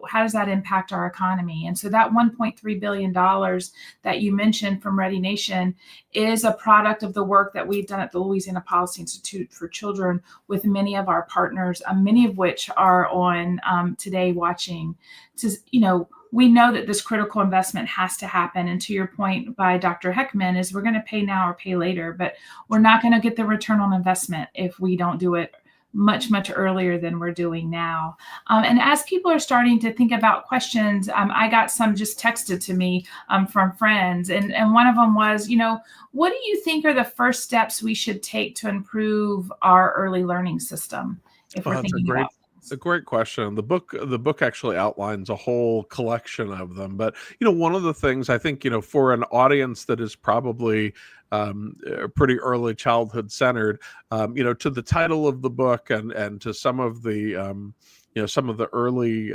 how does that impact our economy? And so that $1.3 billion that you mentioned from Ready Nation is a product of the work that we've done at the Louisiana Policy Institute for Children with many of our partners, many of which are on today watching. We know that this critical investment has to happen. And to your point by Dr. Heckman is we're going to pay now or pay later, but we're not going to get the return on investment if we don't do it much, much earlier than we're doing now. And as people are starting to think about questions, I got some just texted to me from friends. And one of them was, what do you think are the first steps we should take to improve our early learning system if we're That's thinking about a great question. The book actually outlines a whole collection of them. But one of the things I think, for an audience that is probably pretty early childhood centered, to the title of the book and to some of the some of the early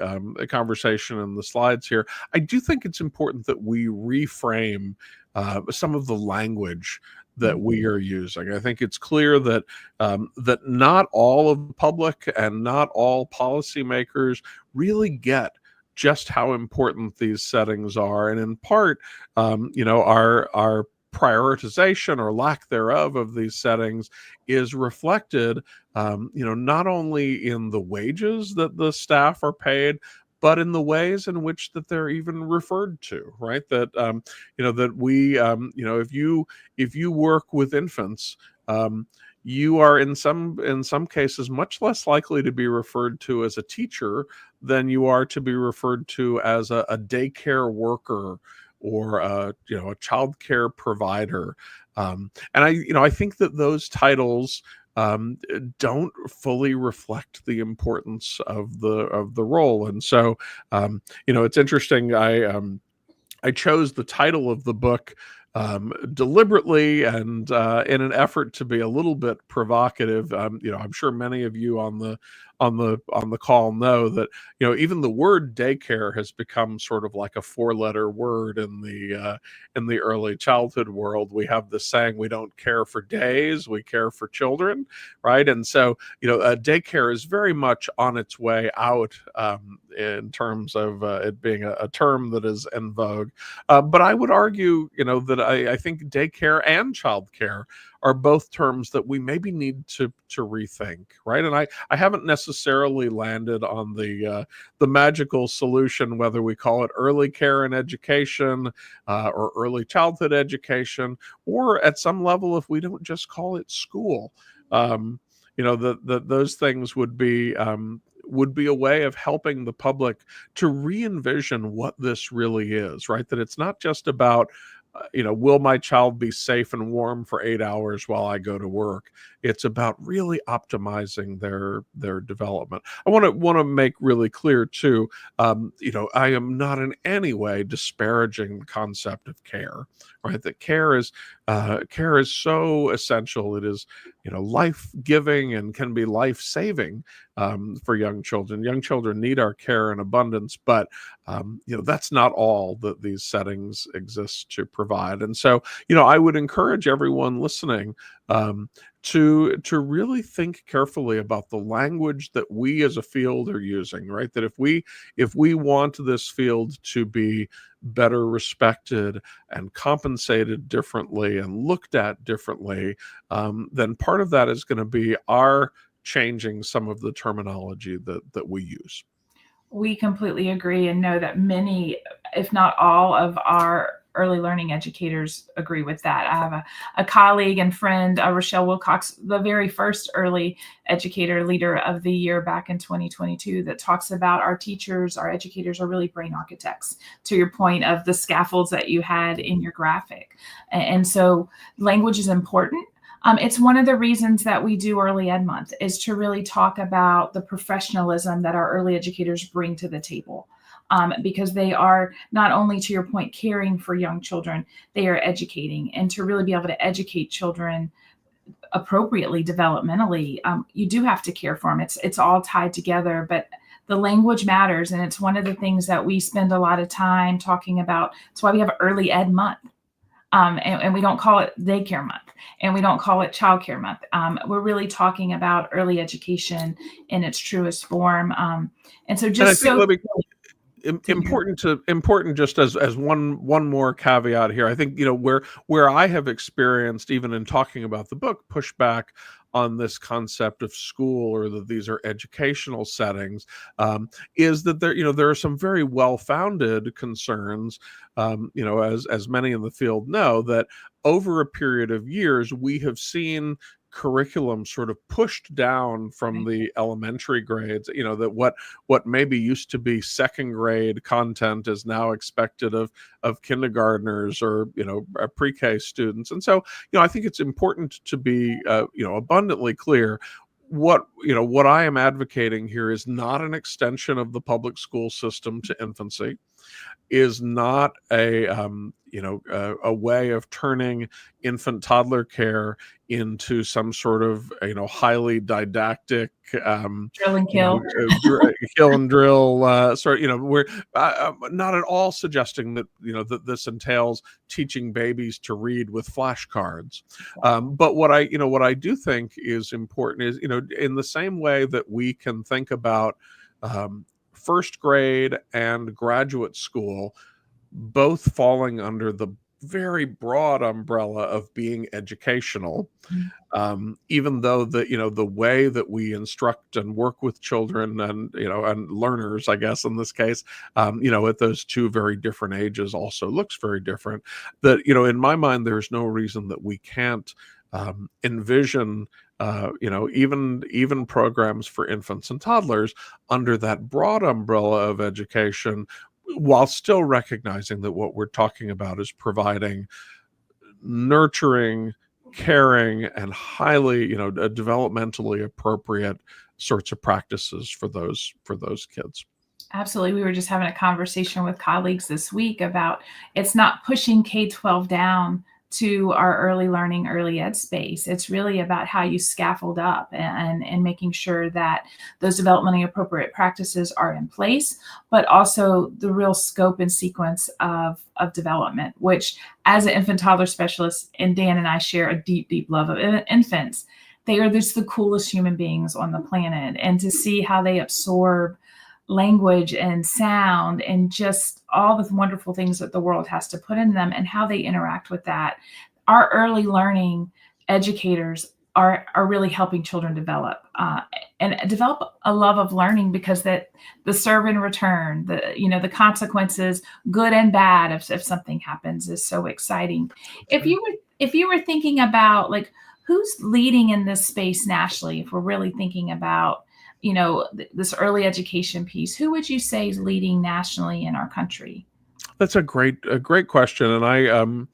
conversation in the slides here, I do think it's important that we reframe some of the language that we are using. I think it's clear that that not all of the public and not all policymakers really get just how important these settings are, and in part, our prioritization or lack thereof of these settings is reflected, not only in the wages that the staff are paid, but in the ways in which that they're even referred to, right? That that we, if you work with infants, you are in some cases much less likely to be referred to as a teacher than you are to be referred to as a daycare worker or a child care provider. And I think that those titles don't fully reflect the importance of the role. And so it's interesting. I chose the title of the book deliberately and in an effort to be a little bit provocative. I'm sure many of you on the call know that even the word daycare has become sort of like a four-letter word in the early childhood world. We have this saying, we don't care for days, we care for children, right? And so daycare is very much on its way out in terms of it being a term that is in vogue. But I would argue, that I think daycare and childcare are both terms that we maybe need to rethink, right? And I haven't necessarily landed on the magical solution, whether we call it early care and education or early childhood education, or at some level, if we don't just call it school. Those things would be a way of helping the public to re-envision what this really is, right? That it's not just about will my child be safe and warm for 8 hours while I go to work? It's about really optimizing their development. I want to make really clear too, I am not in any way disparaging the concept of care, right? That care is so essential. It is life-giving and can be life-saving for young children. Young children need our care in abundance, but that's not all that these settings exist to provide. And so, I would encourage everyone listening to really think carefully about the language that we as a field are using, right? That if we want this field to be better respected and compensated differently and looked at differently, then part of that is going to be our changing some of the terminology that we use. We completely agree and know that many, if not all, of our early learning educators agree with that. I have a colleague and friend, Rochelle Wilcox, the very first early educator leader of the year back in 2022, that talks about our teachers, our educators are really brain architects, to your point of the scaffolds that you had in your graphic. And so language is important. It's one of the reasons that we do Early Ed Month, is to really talk about the professionalism that our early educators bring to the table. Because they are not only, to your point, caring for young children, they are educating. And to really be able to educate children appropriately, developmentally, you do have to care for them. It's all tied together, but the language matters. And it's one of the things that we spend a lot of time talking about. That's why we have Early Ed Month. And we don't call it Daycare Month, and we don't call it Childcare Month. We're really talking about early education in its truest form. And so just important just as one more caveat here. I think where I have experienced, even in talking about the book, pushback on this concept of school, or that these are educational settings, is that there are some very well-founded concerns, as many in the field know, that over a period of years we have seen curriculum sort of pushed down from the elementary grades, that what maybe used to be second grade content is now expected of kindergartners or pre-K students. And so I think it's important to be abundantly clear. What I am advocating here is not an extension of the public school system to infancy, is not a way of turning infant toddler care into some sort of highly didactic Drill and kill. kill and drill we're not at all suggesting that that this entails teaching babies to read with flashcards, but what I do think is important is in the same way that we can think about first grade and graduate school both falling under the very broad umbrella of being educational, even though the way that we instruct and work with children and and learners, I guess in this case, at those two very different ages also looks very different. That in my mind, there's no reason that we can't envision even programs for infants and toddlers under that broad umbrella of education, while still recognizing that what we're talking about is providing nurturing, caring, and highly developmentally appropriate sorts of practices for those kids. Absolutely. We were just having a conversation with colleagues this week about it's not pushing K-12 down to our early learning, early ed space. It's really about how you scaffold up and making sure that those developmentally appropriate practices are in place, but also the real scope and sequence of development, which as an infant toddler specialist, and Dan and I share a deep, deep love of infants. They are just the coolest human beings on the planet. And to see how they absorb language and sound and just all the wonderful things that the world has to put in them and how they interact with that. Our early learning educators are really helping children develop and develop a love of learning, because that the serve and return, the consequences, good and bad, if something happens, is so exciting. If you were thinking about like who's leading in this space nationally, if we're really thinking about this early education piece, who would you say is leading nationally in our country? That's a great question, and I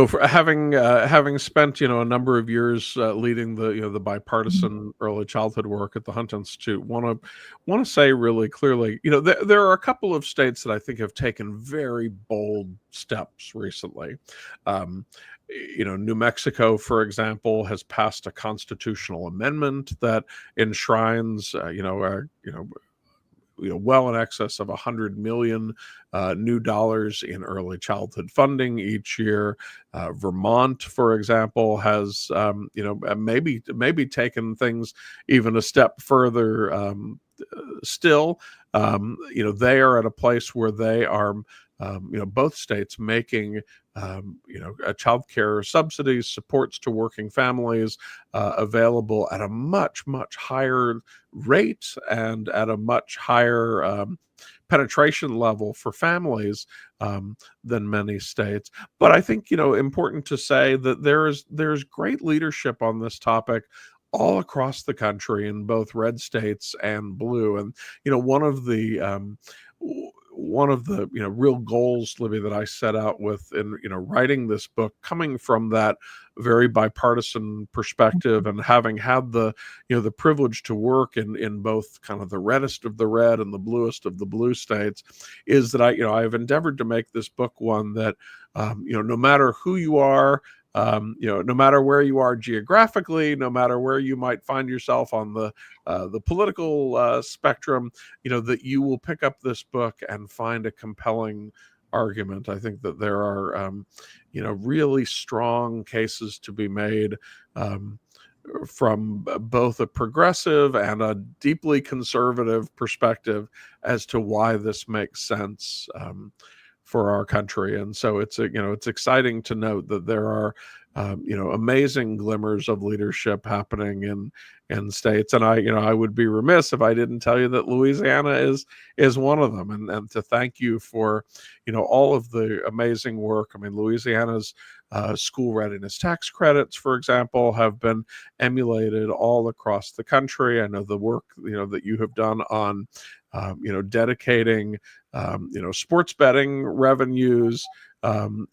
for having spent a number of years leading the bipartisan early childhood work at the Hunt Institute, want to say really clearly, there are a couple of states that I think have taken very bold steps recently. New Mexico, for example, has passed a constitutional amendment that enshrines, well in excess of $100 million new dollars in early childhood funding each year. Vermont, for example, has maybe taken things even a step further. Still, they are at a place where they are, both states making child care subsidies, supports to working families available at a much, much higher rate and at a much higher penetration level for families than many states. But I think, important to say that there's great leadership on this topic all across the country in both red states and blue. And, one of the real goals, Libby, that I set out with in writing this book, coming from that very bipartisan perspective and having had the the privilege to work in both kind of the reddest of the red and the bluest of the blue states, is that I've endeavored to make this book one that no matter who you are, no matter where you are geographically, no matter where you might find yourself on the political spectrum, that you will pick up this book and find a compelling argument. I think that there are, really strong cases to be made from both a progressive and a deeply conservative perspective as to why this makes sense for our country. And so it's exciting to note that there are amazing glimmers of leadership happening in states. And I would be remiss if I didn't tell you that Louisiana is one of them. And to thank you for, all of the amazing work. I mean, Louisiana's school readiness tax credits, for example, have been emulated all across the country. I know the work, that you have done on, dedicating, sports betting revenues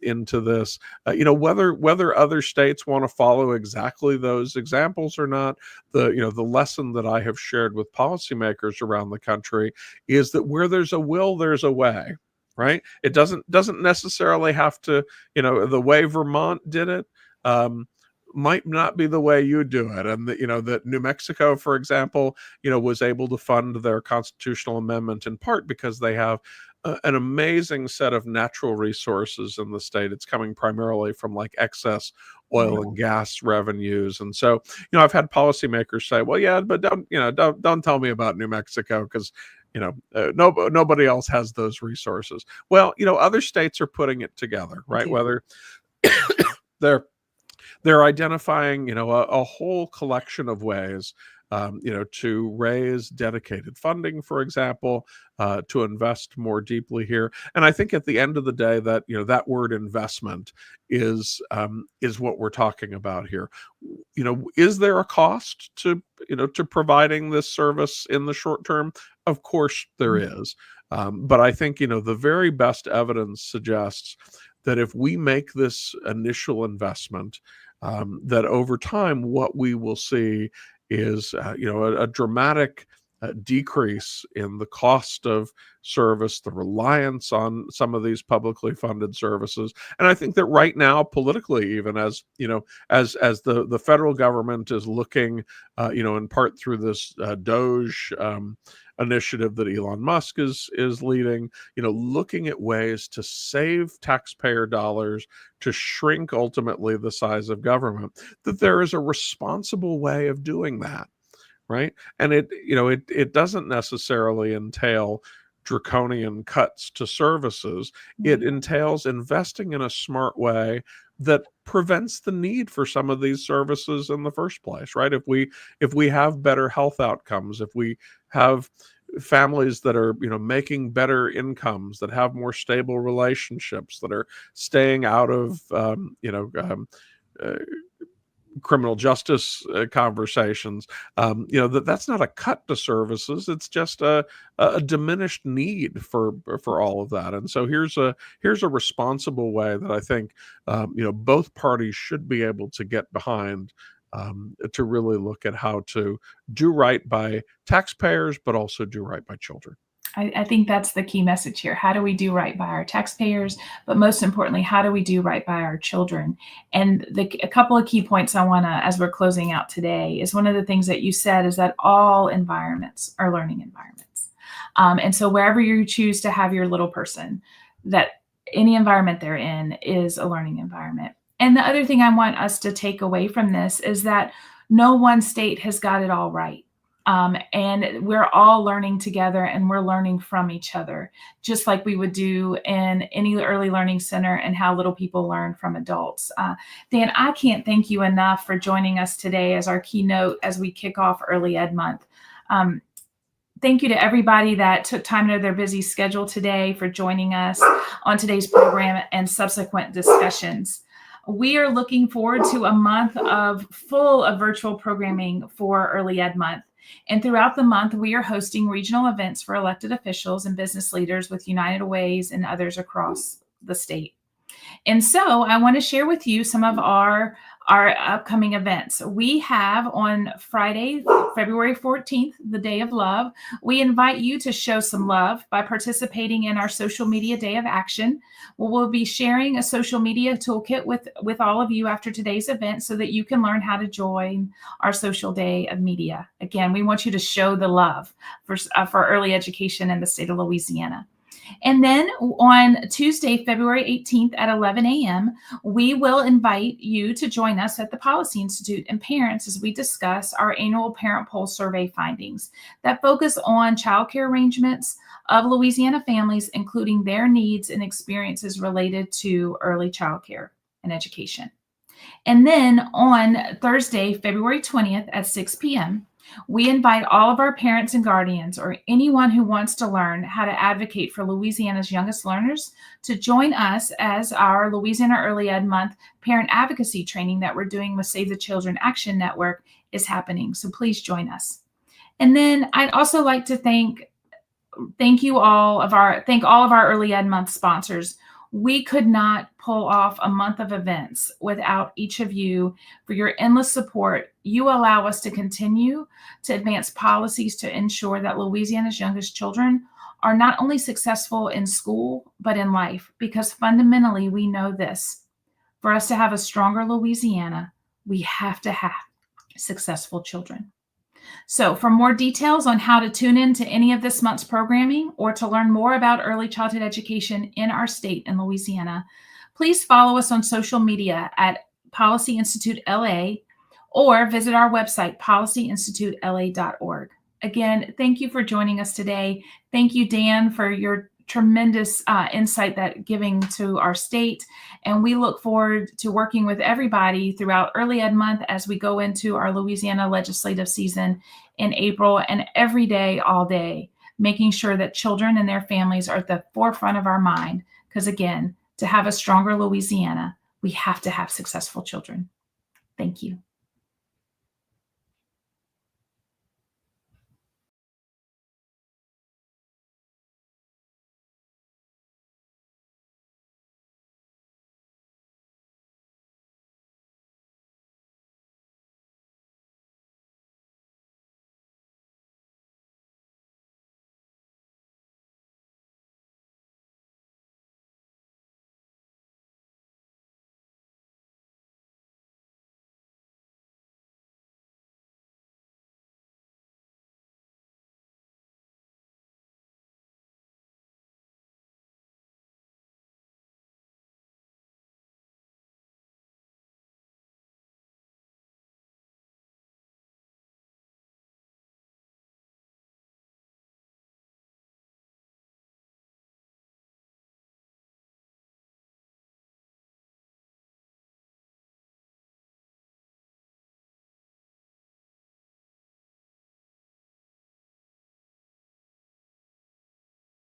into this. Whether other states want to follow exactly those examples or not, the lesson that I have shared with policymakers around the country is that where there's a will, there's a way. Right? It doesn't necessarily have to, the way Vermont did it. Might not be the way you do it. And that New Mexico, for example, was able to fund their constitutional amendment in part because they have an amazing set of natural resources in the state. It's coming primarily from like excess oil and gas revenues. And so, I've had policymakers say, well, yeah, but don't tell me about New Mexico because nobody else has those resources. Well, other states are putting it together, right? Whether they're identifying, a whole collection of ways, to raise dedicated funding, for example, to invest more deeply here. And I think at the end of the day, that that word investment is what we're talking about here. Is there a cost to providing this service in the short term? Of course there is. But I think the very best evidence suggests that if we make this initial investment, that over time, what we will see is, a dramatic decrease in the cost of service, the reliance on some of these publicly funded services. And I think that right now, politically, even as the federal government is looking, in part through this Doge initiative that Elon Musk is leading, looking at ways to save taxpayer dollars, to shrink ultimately the size of government, that there is a responsible way of doing that, right? And it doesn't necessarily entail draconian cuts to services. It entails investing in a smart way that prevents the need for some of these services in the first place, right? If we have better health outcomes, if we have families that are making better incomes, that have more stable relationships, that are staying out of criminal justice conversations, that's not a cut to services. It's just a diminished need for all of that. And so here's a responsible way that I think both parties should be able to get behind, to really look at how to do right by taxpayers, but also do right by children. I think that's the key message here. How do we do right by our taxpayers? But most importantly, how do we do right by our children? And a couple of key points I want to, as we're closing out today, is one of the things that you said is that all environments are learning environments. And so wherever you choose to have your little person, that any environment they're in is a learning environment. And the other thing I want us to take away from this is that no one state has got it all right. And we're all learning together, and we're learning from each other, just like we would do in any early learning center and how little people learn from adults. Dan, I can't thank you enough for joining us today as our keynote as we kick off Early Ed Month. Thank you to everybody that took time out of their busy schedule today for joining us on today's program and subsequent discussions. We are looking forward to a month full of virtual programming for Early Ed Month. And throughout the month, we are hosting regional events for elected officials and business leaders with United Ways and others across the state. And so I want to share with you some of our upcoming events. We have on Friday, February 14th, the Day of Love. We invite you to show some love by participating in our Social Media Day of Action. We'll be sharing a social media toolkit with all of you after today's event so that you can learn how to join our social day of media. Again, we want you to show the love for early education in the state of Louisiana. And then on Tuesday, February 18th at 11 a.m., we will invite you to join us at the Policy Institute and parents as we discuss our annual parent poll survey findings that focus on childcare arrangements of Louisiana families, including their needs and experiences related to early childcare and education. And then on Thursday, February 20th at 6 p.m., we invite all of our parents and guardians or anyone who wants to learn how to advocate for Louisiana's youngest learners to join us as our Louisiana Early Ed Month parent advocacy training that we're doing with Save the Children Action Network is happening. So please join us. And then I'd also like to thank all of our Early Ed Month sponsors. We could not pull off a month of events without each of you for your endless support. You allow us to continue to advance policies to ensure that Louisiana's youngest children are not only successful in school, but in life, because fundamentally we know this: for us to have a stronger Louisiana, we have to have successful children. So for more details on how to tune in to any of this month's programming or to learn more about early childhood education in our state in Louisiana, please follow us on social media at Policy Institute LA or visit our website, policyinstitutela.org. Again, thank you for joining us today. Thank you, Dan, for your tremendous insight that giving to our state. And we look forward to working with everybody throughout Early Ed Month as we go into our Louisiana legislative season in April, and every day, all day, making sure that children and their families are at the forefront of our mind. Because again, to have a stronger Louisiana, we have to have successful children. Thank you.